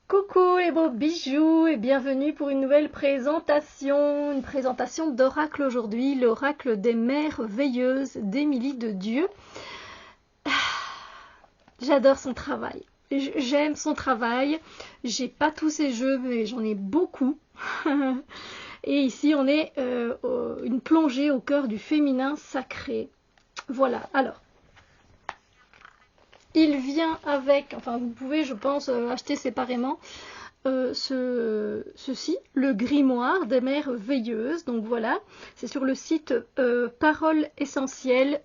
Coucou les beaux bijoux et bienvenue pour une nouvelle une présentation d'oracle aujourd'hui, l'oracle des mères veilleuses d'Émilie de Dieu. J'adore son travail, j'aime son travail, j'ai pas tous ses jeux mais j'en ai beaucoup. Et ici on est une plongée au cœur du féminin sacré. Voilà, alors. Il vient avec, enfin vous pouvez je pense acheter séparément ceci, le grimoire des mères veilleuses. Donc voilà, c'est sur le site Parole Essentielle.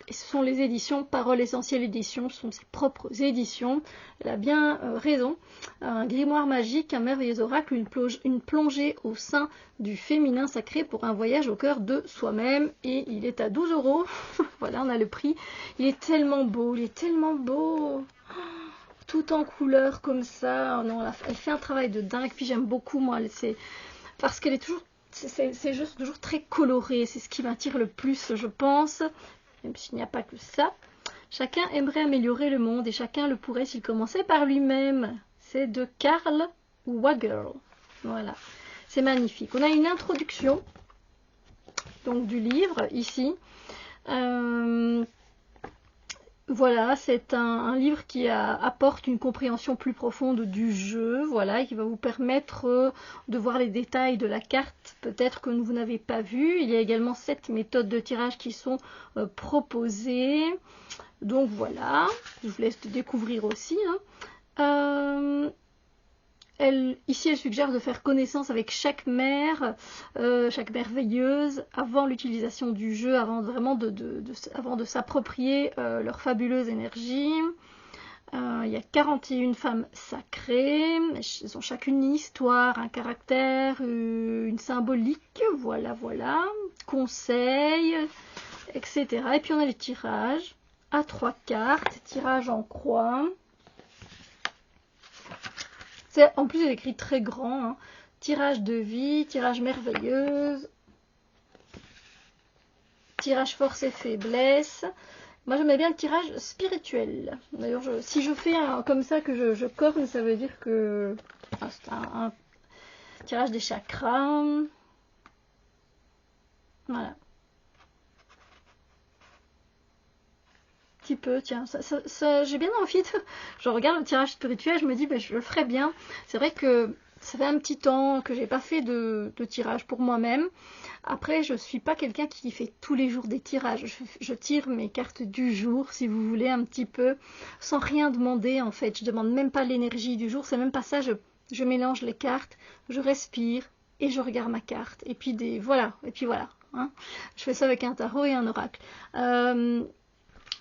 Et ce sont les éditions Parole Essentielle Éditions, ce sont ses propres éditions. Elle a bien raison. Un grimoire magique, un merveilleux oracle, une plongée au sein du féminin sacré pour un voyage au cœur de soi-même. Et il est à 12 €. Voilà, on a le prix. Il est tellement beau, il est tellement beau. Tout en couleur comme ça. Non, elle fait un travail de dingue. Puis j'aime beaucoup, moi, parce qu'elle est toujours, c'est juste toujours très coloré. C'est ce qui m'attire le plus, je pense. Même s'il n'y a pas que ça. Chacun aimerait améliorer le monde et chacun le pourrait s'il commençait par lui-même. C'est de Karl Wagerl. Voilà, c'est magnifique. On a une introduction donc du livre ici. Voilà, c'est un livre qui apporte une compréhension plus profonde du jeu, voilà, et qui va vous permettre de voir les détails de la carte, peut-être que vous n'avez pas vu. Il y a également 7 méthodes de tirage qui sont proposées. Donc voilà, je vous laisse découvrir aussi. Ici, elle suggère de faire connaissance avec chaque mère veilleuse, avant l'utilisation du jeu, avant de s'approprier leur fabuleuse énergie. Il y a 41 femmes sacrées, elles ont chacune une histoire, un caractère, une symbolique, voilà, conseils, etc. Et puis on a les tirages à 3 cartes, tirage en croix. En plus, elle écrit très grand. Hein. Tirage de vie, tirage merveilleuse, tirage force et faiblesse. Moi, j'aimais bien le tirage spirituel. D'ailleurs, si je fais comme ça que je corne, ça veut dire que c'est un tirage des chakras. Voilà. Petit peu, tiens, j'ai bien envie de... Je regarde le tirage spirituel, je me dis, je le ferais bien. C'est vrai que ça fait un petit temps que j'ai pas fait de tirage pour moi-même. Après, je suis pas quelqu'un qui fait tous les jours des tirages. Je tire mes cartes du jour, si vous voulez, un petit peu, sans rien demander en fait. Je demande même pas l'énergie du jour, c'est même pas ça. Je mélange les cartes, je respire et je regarde ma carte. Et puis voilà, hein. Je fais ça avec un tarot et un oracle.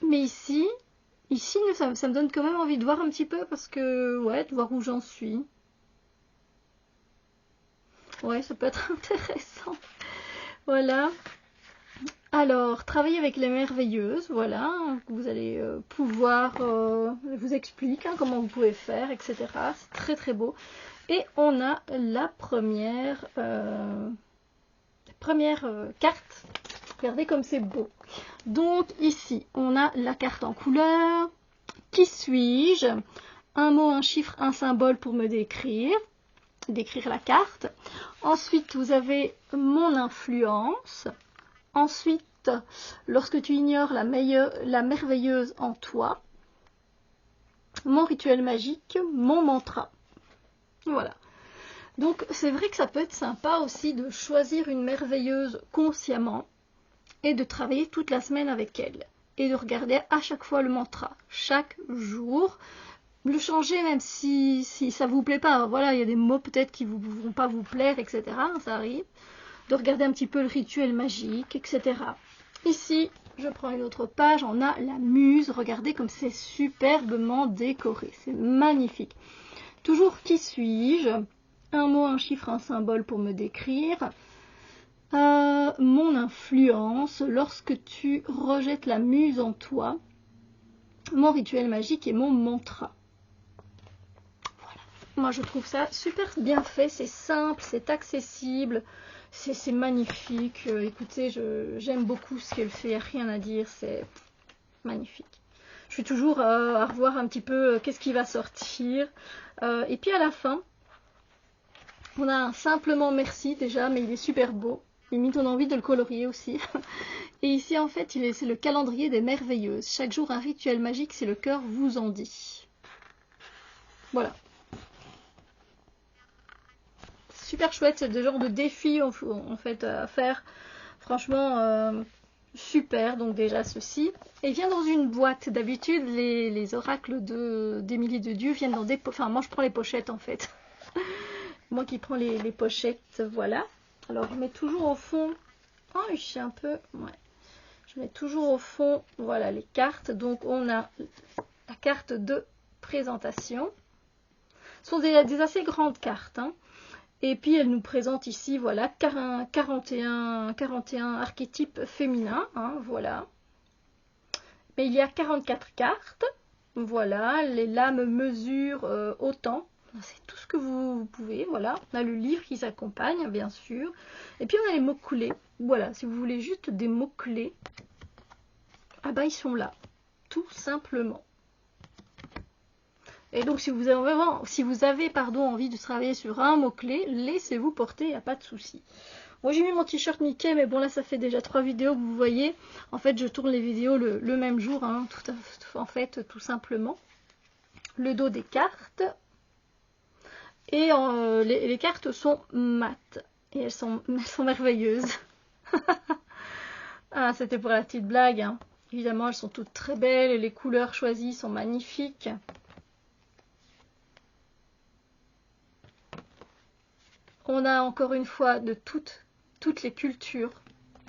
Mais ici ça me donne quand même envie de voir un petit peu parce que, ouais, de voir où j'en suis. Ouais, ça peut être intéressant. Voilà. Alors, travailler avec les merveilleuses, voilà. Vous allez pouvoir, vous explique comment vous pouvez faire, etc. C'est très très beau. Et on a la première carte. Regardez comme c'est beau. Donc ici, on a la carte en couleur. Qui suis-je? Un mot, un chiffre, un symbole pour me décrire la carte. Ensuite, vous avez mon influence. Ensuite, lorsque tu ignores la merveilleuse en toi. Mon rituel magique, mon mantra. Voilà. Donc, c'est vrai que ça peut être sympa aussi de choisir une merveilleuse consciemment et de travailler toute la semaine avec elle. Et de regarder à chaque fois le mantra, chaque jour. Le changer même si ça vous plaît pas. Voilà, il y a des mots peut-être qui ne vont pas vous plaire, etc. Ça arrive. De regarder un petit peu le rituel magique, etc. Ici, je prends une autre page. On a la muse. Regardez comme c'est superbement décoré. C'est magnifique. Toujours qui suis-je? Un mot, un chiffre, un symbole pour me décrire. Mon influence, lorsque tu rejettes la muse en toi, mon rituel magique et mon mantra. Voilà. Moi je trouve ça super bien fait, c'est simple, c'est accessible, c'est magnifique. Écoutez, j'aime beaucoup ce qu'elle fait, rien à dire, c'est magnifique. Je suis toujours à revoir un petit peu qu'est-ce qui va sortir. Et puis à la fin, on a un simplement merci déjà, mais il est super beau. Limite, on a envie de le colorier aussi. Et ici, en fait, c'est le calendrier des merveilleuses. Chaque jour, un rituel magique, si le cœur vous en dit. Voilà. Super chouette, c'est le genre de défi en fait à faire. Franchement, super. Donc déjà ceci. Et il vient dans une boîte. D'habitude, les oracles d'Émilie de Dieu viennent dans des... Enfin, moi, je prends les pochettes, en fait. Moi qui prends les pochettes, voilà. Alors, je mets toujours au fond... Oh, je suis un peu... Ouais. Je mets toujours au fond, voilà, les cartes. Donc, on a la carte de présentation. Ce sont des assez grandes cartes, hein. Et puis, elle nous présente ici, voilà, 41 archétypes féminins, hein, voilà. Mais il y a 44 cartes. Voilà, les lames mesurent autant. C'est tout ce que vous pouvez, voilà. On a le livre qui s'accompagne, bien sûr. Et puis, on a les mots-clés. Voilà, si vous voulez juste des mots-clés, ah bah, ils sont là, tout simplement. Et donc, si vous avez envie de travailler sur un mot-clé, laissez-vous porter, il n'y a pas de souci. Moi, j'ai mis mon t-shirt Mickey, mais bon, là, ça fait déjà 3 vidéos que vous voyez. En fait, je tourne les vidéos le même jour, hein, tout simplement. Le dos des cartes. Et les cartes sont mates. Et elles sont merveilleuses. Ah, c'était pour la petite blague, hein. Évidemment, elles sont toutes très belles et les couleurs choisies sont magnifiques. On a encore une fois de toutes les cultures.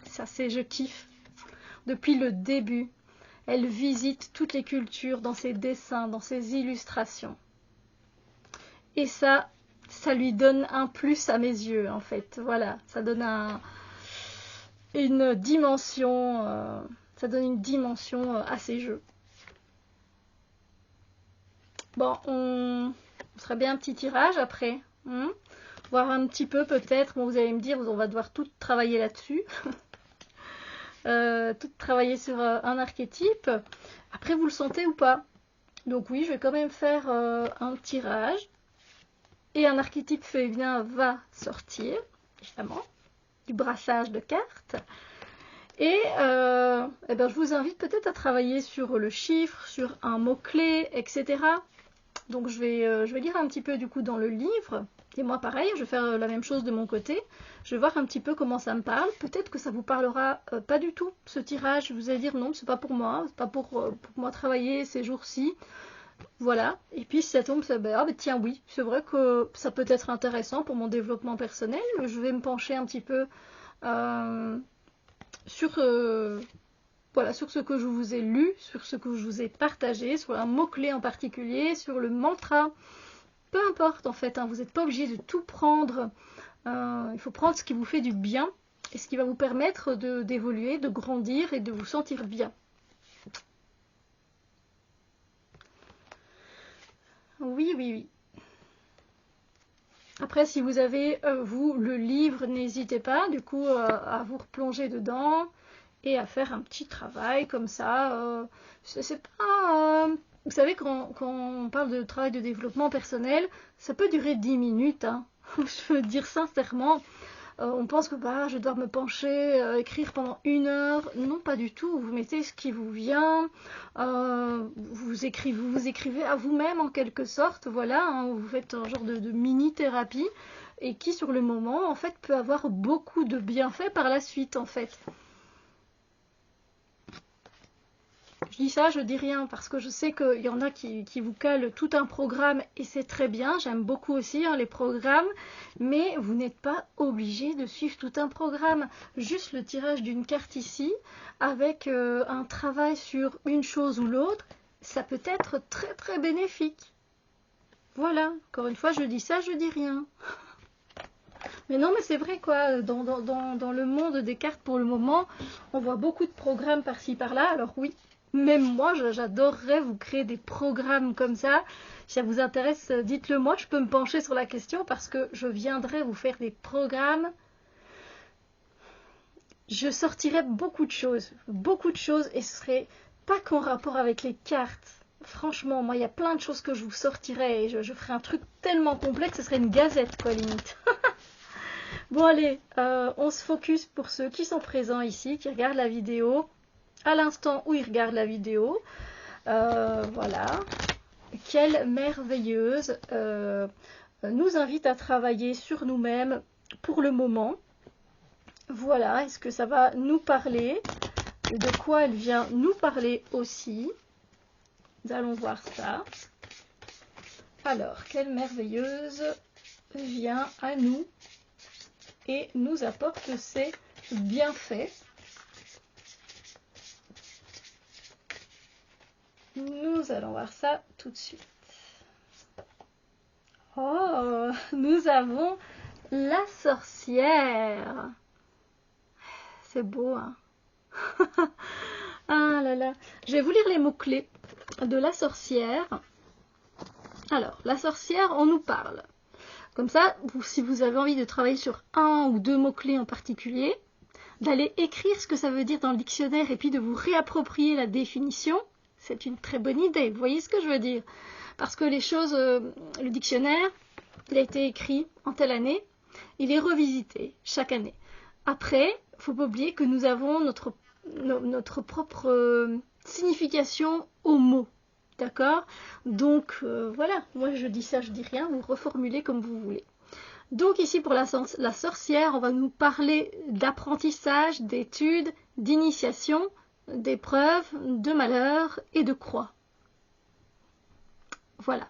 Ça, je kiffe. Depuis le début, elle visite toutes les cultures dans ses dessins, dans ses illustrations. Et ça lui donne un plus à mes yeux, en fait. Voilà, ça donne une dimension, à ces jeux. Bon, on ferait bien un petit tirage après. Voir un petit peu peut-être. Bon, vous allez me dire, on va devoir tout travailler là-dessus. Tout travailler sur un archétype. Après, vous le sentez ou pas? Donc oui, je vais quand même faire un tirage. Et un archétype féminin va sortir, évidemment, du brassage de cartes. Et je vous invite peut-être à travailler sur le chiffre, sur un mot-clé, etc. Donc je vais lire un petit peu du coup dans le livre. Et moi pareil, je vais faire la même chose de mon côté. Je vais voir un petit peu comment ça me parle. Peut-être que ça vous parlera pas du tout, ce tirage. Vous allez dire non, c'est pas pour moi. C'est pas pour moi travailler ces jours-ci. Voilà. Et puis si ça tombe, tiens oui, c'est vrai que ça peut être intéressant pour mon développement personnel. Je vais me pencher un petit peu sur ce que je vous ai lu, sur ce que je vous ai partagé, sur un mot-clé en particulier, sur le mantra. Peu importe en fait, hein, vous n'êtes pas obligé de tout prendre. Il faut prendre ce qui vous fait du bien et ce qui va vous permettre d'évoluer, de grandir et de vous sentir bien. Oui, oui, oui. Après, si vous avez, vous, le livre, n'hésitez pas, du coup, à vous replonger dedans et à faire un petit travail comme ça. C'est pas... vous savez, quand on parle de travail de développement personnel, ça peut durer 10 minutes. Hein. Je veux dire sincèrement, on pense que je dois me pencher, écrire pendant 1 heure. Non, pas du tout. Vous mettez ce qui vous vient. Vous écrivez à vous-même en quelque sorte. Voilà, hein, vous faites un genre de mini-thérapie et qui, sur le moment, en fait, peut avoir beaucoup de bienfaits par la suite, en fait. Je dis ça, je dis rien, parce que je sais qu'il y en a qui vous calent tout un programme et c'est très bien. J'aime beaucoup aussi les programmes, mais vous n'êtes pas obligé de suivre tout un programme. Juste le tirage d'une carte ici, avec un travail sur une chose ou l'autre, ça peut être très très bénéfique. Voilà, encore une fois, je dis ça, je dis rien. Mais non, mais c'est vrai quoi, dans le monde des cartes pour le moment, on voit beaucoup de programmes par-ci par-là, alors oui. Même moi, j'adorerais vous créer des programmes comme ça. Si ça vous intéresse, dites-le moi. Je peux me pencher sur la question parce que je viendrai vous faire des programmes. Je sortirai beaucoup de choses et ce serait pas qu'en rapport avec les cartes. Franchement, moi, il y a plein de choses que je vous sortirais et je ferais un truc tellement complexe, ce serait une gazette, quoi, limite. Bon, allez, on se focus pour ceux qui sont présents ici, qui regardent la vidéo, à l'instant où ils regardent la vidéo. Voilà. Quelle merveilleuse nous invite à travailler sur nous-mêmes pour le moment. Voilà, est-ce que ça va nous parler? De quoi elle vient nous parler aussi? Nous allons voir ça. Alors, quelle merveilleuse vient à nous et nous apporte ses bienfaits. Nous allons voir ça tout de suite. Oh, nous avons la sorcière. C'est beau, hein? Ah là là. Je vais vous lire les mots-clés de la sorcière. Alors, la sorcière, on nous parle. Comme ça, si vous avez envie de travailler sur un ou deux mots-clés en particulier, d'aller écrire ce que ça veut dire dans le dictionnaire et puis de vous réapproprier la définition, c'est une très bonne idée. Vous voyez ce que je veux dire? Parce que les choses, le dictionnaire, il a été écrit en telle année, il est revisité chaque année. Après, il ne faut pas oublier que nous avons notre propre signification aux mots. D'accord? Donc, voilà, moi je dis ça, je dis rien, vous reformulez comme vous voulez. Donc ici, pour la sorcière, on va nous parler d'apprentissage, d'études, d'initiation, d'épreuves, de malheur et de croix. Voilà.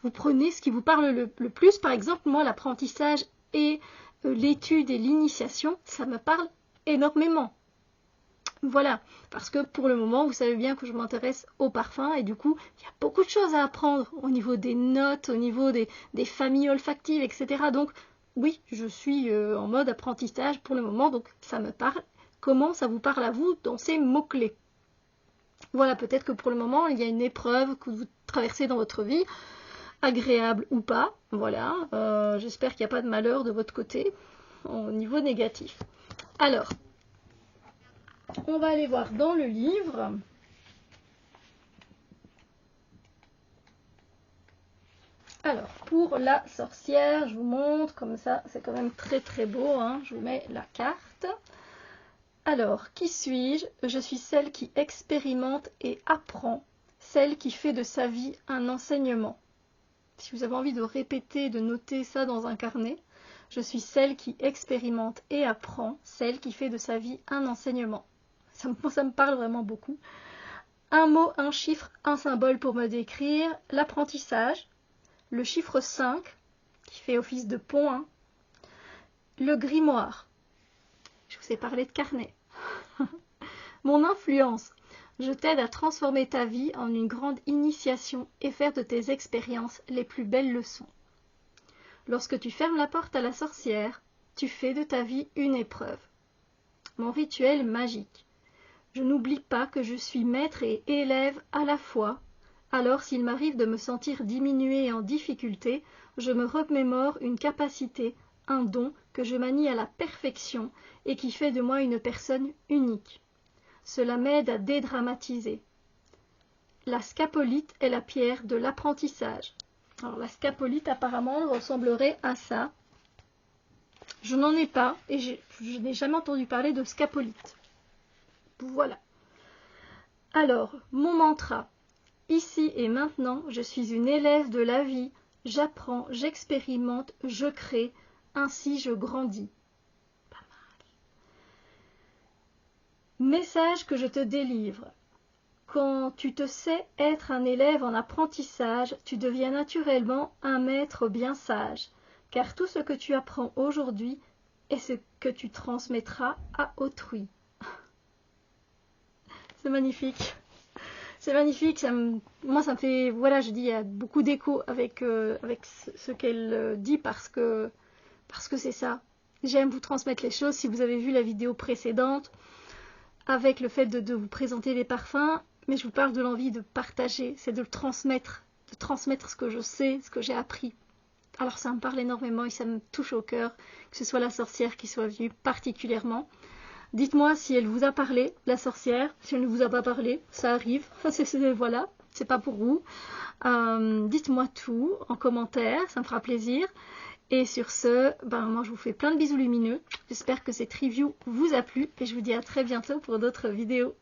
Vous prenez ce qui vous parle le plus. Par exemple, moi, l'apprentissage et l'étude et l'initiation, ça me parle énormément. Voilà, parce que pour le moment, vous savez bien que je m'intéresse au parfum et du coup, il y a beaucoup de choses à apprendre au niveau des notes, au niveau des familles olfactives, etc. Donc, oui, je suis en mode apprentissage pour le moment, donc ça me parle. Comment ça vous parle à vous dans ces mots-clés? Voilà, peut-être que pour le moment, il y a une épreuve que vous traversez dans votre vie, agréable ou pas. Voilà, j'espère qu'il n'y a pas de malheur de votre côté au niveau négatif. Alors, on va aller voir dans le livre. Alors, pour la sorcière, je vous montre, comme ça, c'est quand même très très beau, hein. Je vous mets la carte. Alors, qui suis-je? Je suis celle qui expérimente et apprend, celle qui fait de sa vie un enseignement. Si vous avez envie de répéter, de noter ça dans un carnet, je suis celle qui expérimente et apprend, celle qui fait de sa vie un enseignement. Ça me parle vraiment beaucoup. Un mot, un chiffre, un symbole pour me décrire. L'apprentissage. Le chiffre 5, qui fait office de pont. Hein. Le grimoire. Je vous ai parlé de carnet. Mon influence. Je t'aide à transformer ta vie en une grande initiation et faire de tes expériences les plus belles leçons. Lorsque tu fermes la porte à la sorcière, tu fais de ta vie une épreuve. Mon rituel magique. Je n'oublie pas que je suis maître et élève à la fois. Alors, s'il m'arrive de me sentir diminuée et en difficulté, je me remémore une capacité, un don que je manie à la perfection et qui fait de moi une personne unique. Cela m'aide à dédramatiser. La scapolite est la pierre de l'apprentissage. Alors, la scapolite, apparemment, ressemblerait à ça. Je n'en ai pas et je n'ai jamais entendu parler de scapolite. Voilà. Alors, mon mantra. Ici et maintenant, je suis une élève de la vie. J'apprends, j'expérimente, je crée. Ainsi, je grandis. Pas mal. Message que je te délivre. Quand tu te sais être un élève en apprentissage, tu deviens naturellement un maître bien sage. Car tout ce que tu apprends aujourd'hui est ce que tu transmettras à autrui. C'est magnifique. C'est magnifique. Moi, ça me fait... Voilà, je dis, il y a beaucoup d'écho avec ce qu'elle dit parce que c'est ça. J'aime vous transmettre les choses. Si vous avez vu la vidéo précédente, avec le fait de vous présenter les parfums, mais je vous parle de l'envie de partager, c'est de transmettre ce que je sais, ce que j'ai appris. Alors ça me parle énormément et ça me touche au cœur, que ce soit la sorcière qui soit venue particulièrement. Dites-moi si elle vous a parlé, la sorcière. Si elle ne vous a pas parlé, ça arrive. Voilà, c'est pas pour vous. Dites-moi tout en commentaire, ça me fera plaisir. Et sur ce, moi je vous fais plein de bisous lumineux. J'espère que cette review vous a plu et je vous dis à très bientôt pour d'autres vidéos.